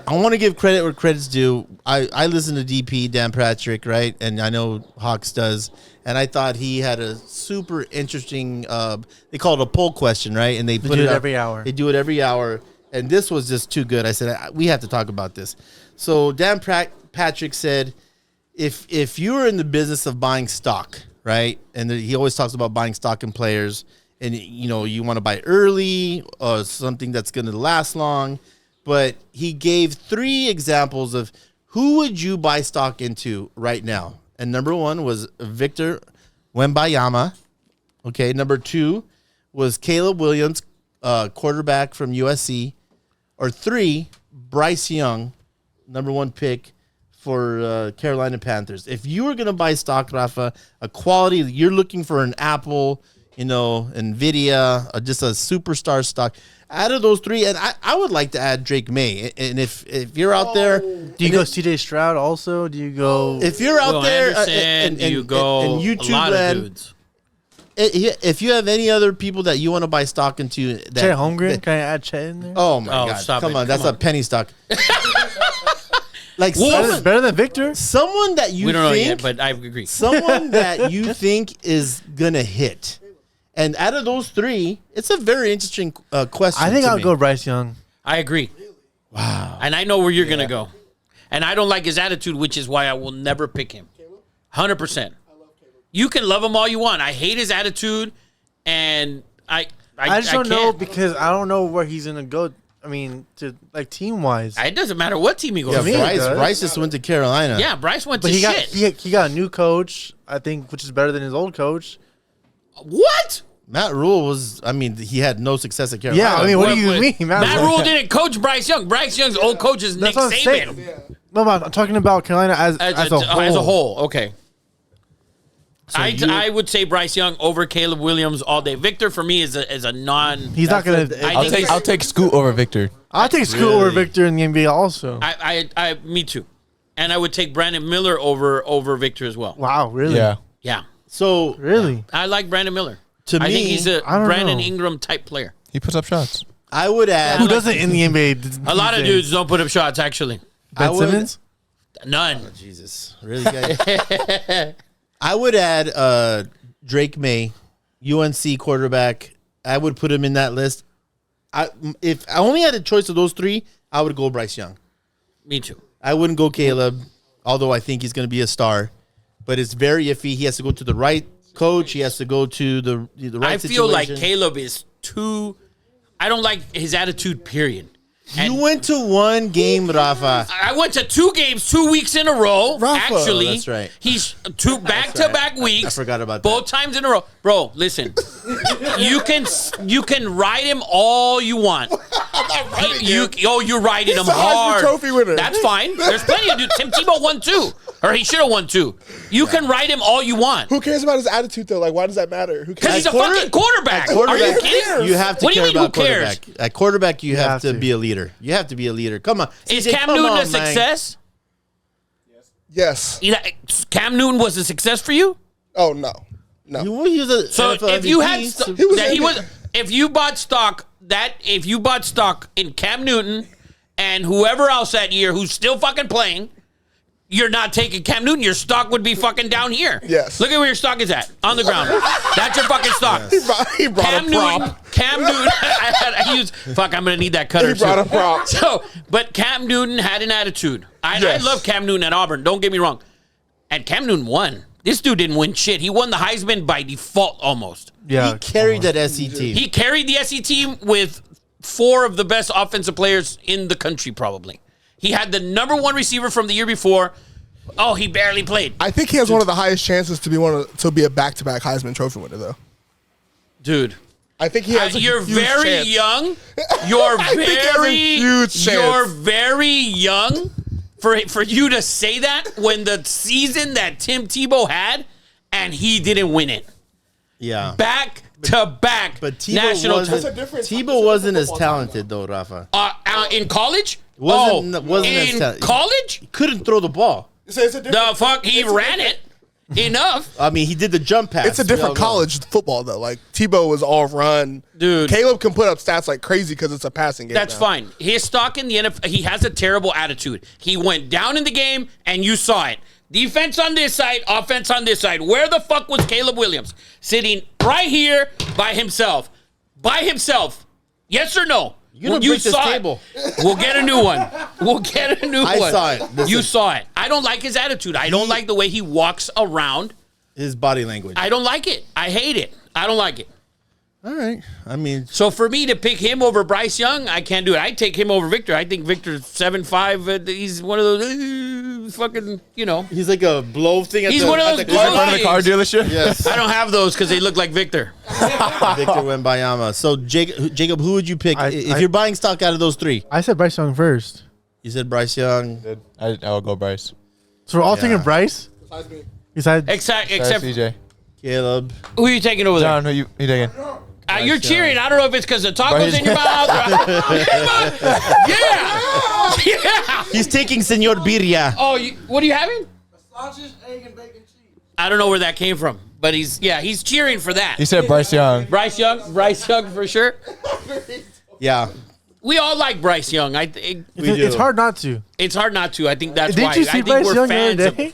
I want to give credit where credit's due. I listen to DP, Dan Patrick, right? And I know Hawks does. And I thought he had a super interesting, they call it a poll question, right? And they put do it every hour. They do it every hour. And this was just too good. I said, we have to talk about this. So Dan Patrick said, if you were in the business of buying stock, right? And he always talks about buying stock in players. And, you want to buy early or something that's going to last long. But he gave 3 examples of who would you buy stock into right now. And number 1 was Victor Wembanyama. Okay, number 2 was Caleb Williams, quarterback from USC. Or 3, Bryce Young, number 1 pick for Carolina Panthers. If you were going to buy stock, Rafa, a quality, you're looking for an Apple, NVIDIA, just a superstar stock. Out of those 3, and I would like to add Drake May. And if you're out there, do you go CJ Stroud also? Do you go? If you're out there, and you go and YouTube a lot land, of dudes. If you have any other people that you want to buy stock into, Chet Holmgren, can I add Chet in there? Oh my God! Stop Come it. on, that's a penny stock. Like better than Victor. Someone that you We don't know think, yet, but I agree. someone that you think is gonna hit. And out of those 3, it's a very interesting question. I think to I'll me. go Bryce Young. I agree. Wow. And I know where you're going to go. And I don't like his attitude, which is why I will never pick him. 100%. You can love him all you want. I hate his attitude, and I just don't know can't. because I don't know where he's gonna go. I mean, to like team wise. It doesn't matter what team he goes Yeah, to. Bryce just went to Carolina. Yeah, Bryce went But to he got shit. he got a new coach, I think, which is better than his old coach. What? Matt Rule he had no success at Carolina. Yeah, I mean, what do you What- mean? Matt Rule didn't coach Bryce Young. Bryce Young's old coach is Nick That's what I'm saying. Saban. No, I'm talking about Carolina as a whole. As a whole, okay. So I would say Bryce Young over Caleb Williams all day. Victor for me is a non. He's not gonna. I'll take Scoot over Victor. I'll take Scoot over Victor in the NBA also. Me too, and I would take Brandon Miller over Victor as well. Wow, really? Yeah. Yeah, So Really? I like Brandon Miller. To I me, think he's a I don't Brandon know. Ingram type player. He puts up shots. I would add. Who doesn't in the NBA? A lot of dudes don't put up shots. Actually, Ben I would- Simmons? none. Jesus, really, guys? I would add Drake May, UNC quarterback. I would put him in that list. If I only had a choice of those 3, I would go Bryce Young. Me too. I wouldn't go Caleb, although I think he's going to be a star. But it's very iffy. He has to go to the right coach. He has to go to the right I feel like situation. Caleb is too. I don't like his attitude. Period. You went to 1 game, Rafa. I went to 2 games 2 weeks in a row. Rafa. Actually, Oh, that's right. He's 2 back-to-back weeks. I forgot about that. Both times in a row, bro. Listen, you can ride him all you want. You're riding him He's a Heisman hard. Trophy winner. That's fine. There's plenty of dudes. Tim Tebow won 2, or he should have won 2. You can ride him all you want Who cares about his attitude though? Like, why does that matter? Who because cares? he's a fucking quarterback. Are you kidding? You have to What do you care mean, who about cares? quarterback. At quarterback, you have to to. be a leader. You have to be a leader. Come on. Is CJ, Cam come Newton on, a man. success? Yes. Cam Newton was a success for you? Oh no. No. He was a So NFL if you had MVP, if you bought stock in Cam Newton and whoever else that year who's still fucking playing, you're not taking Cam Newton. Your stock would be fucking down here. Yes. Look at where your stock is at on the ground. That's your fucking stock. He brought Cam a Newton. prop. Cam Newton. I used. Fuck. I'm gonna need that cutter. He brought a soon. prop. So, but Cam Newton had an attitude. I Yes. love Cam Newton at Auburn. Don't get me wrong. And Cam Newton won. This dude didn't win shit. He won the Heisman by default almost. Yeah. he carried that SE team. He carried the SE team with 4 of the best offensive players in the country, probably. He had the number 1 receiver from the year before. Oh, he barely played. I think he has one of the highest chances to be a back-to-back Heisman Trophy winner, though. Dude. I think he has. You're huge very chance. young. You're I think he has a huge chance. You're very young for you to say that when the season that Tim Tebow had and he didn't win it. yeah. Back to back But Tebow national wasn't, That's a different- Tebow wasn't as talented, though, Rafa. in college? Wasn't as in talented. college? Couldn't throw the ball. So it's a different, The fuck he ran it. enough. I mean, he did the jump pass. It's a different college football though. Like Tebow was all run. Dude. Caleb can put up stats like crazy because it's a passing game. That's now. fine. His stock in the NFL, he has a terrible attitude. He went down in the game, and you saw it. Defense on this side, offense on this side. Where the fuck was Caleb Williams? Sitting right here by himself. By himself. Yes or no? You're gonna break this table. We'll get a new one. We'll get a new one. I saw it. Listen. You saw it. I don't like his attitude. I don't like the way he walks around. His body language. I don't like it. I hate it. I don't like it. All right. I mean, So for me to pick him over Bryce Young, I can't do it. I'd take him over Victor. I think Victor's 7'5". He's one of those fucking, he's like a blow thing. At He's the, one of at those the blow car. In front of the car dealership? Yes. I don't have those because they look like Victor. Victor Wembanyama. So Jacob, who would you pick if you're buying stock out of those three? I said Bryce Young first. You said Bryce Young. I'll go Bryce. So we're all Yeah. taking Bryce. Besides me. Besides, Except CJ. Caleb. who are you taking over there? John, who you taking? You're cheering. I don't know if it's because the tacos in your mouth. Yeah. Yeah. He's taking Senor Birria. Oh, what are you having? Sausage, egg, and bacon cheese. I don't know where that came from, but he's cheering for that. He said Bryce Young. Bryce Young for sure. Yeah. We all like Bryce Young. I think We do. it's hard not to. it's hard not to. I think that's Didn't why. you see I think Bryce we're Young the fans other of. day?